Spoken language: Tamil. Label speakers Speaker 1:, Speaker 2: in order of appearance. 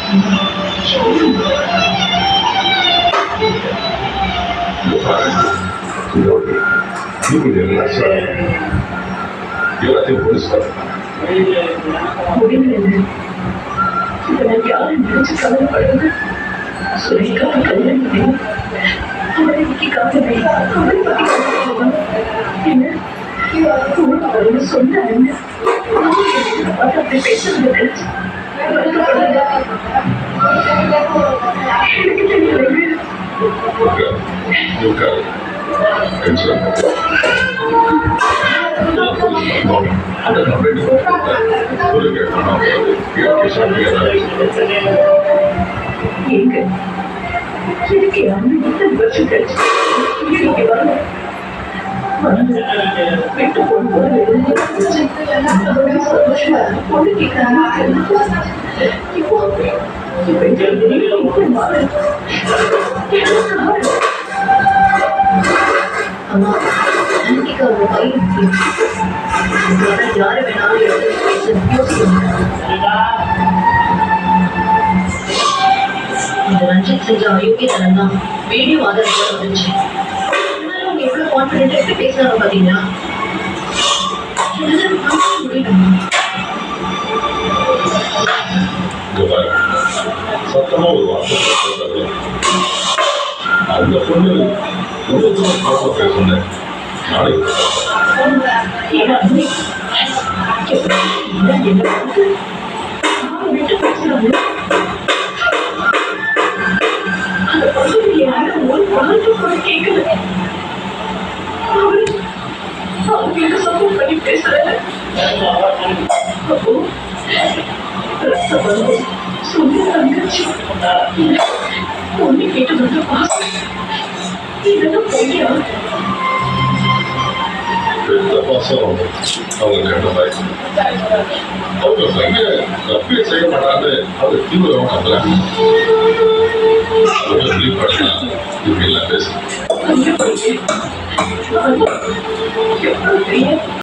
Speaker 1: You could have less. You're at the worst.
Speaker 2: இதெல்லாம் யாரும் நினைச்சு கவலைப்படுறது சுரேஷாவை கல்யாணம் பண்ணி அவரை இன்னைக்கு காத்தனை அவரை பத்தி என்ன உனக்கு அவரு சொன்ன அப்படி பேசுறது நினைச்சு எனக்கு தெரியல எங்க எனக்கு யாரும் இத்தனை வருஷம் கழிச்சு இங்க வரல விட்டு போகும்போது சந்தோஷமா பொண்ணு கேட்கறாங்க இப்போ அம்மா இன்னைக்கு அவங்க கை யாரு வேணாலும் இந்த ரஞ்சித் செஞ்ச அயோக்கியத்தனம் தான் வீடியோ ஆதாரத்தோட வந்துச்சு. அவங்க எவ்வளவு கான்பிடென்டா எப்படி பேசுறாங்க பாத்தீங்கன்னா முடியலம்மா.
Speaker 1: சத்தமா ஒரு வார்த்தை அந்த பொண்ணு ரொம்ப தூரம் பாப்பா பேசுனேன் நாளைக்கு
Speaker 2: அவங்களுக்கு சப்போர்ட் பண்ணி பேசுறேன். அப்போ சொல்லி தங்கச்சி பொண்ணு கேட்டு வந்து பாசம் இதெல்லாம் பொய்யா?
Speaker 1: பெத்த பாசம் அவங்க கேட்டதாய் அவங்க பையன் தப்பே செய்ய மாட்டாங்க. அது தீவிரம் நம்புறாங்க. அவங்க வெளிப்பாடுனா இப்படி எல்லாம் பேசுறாங்க.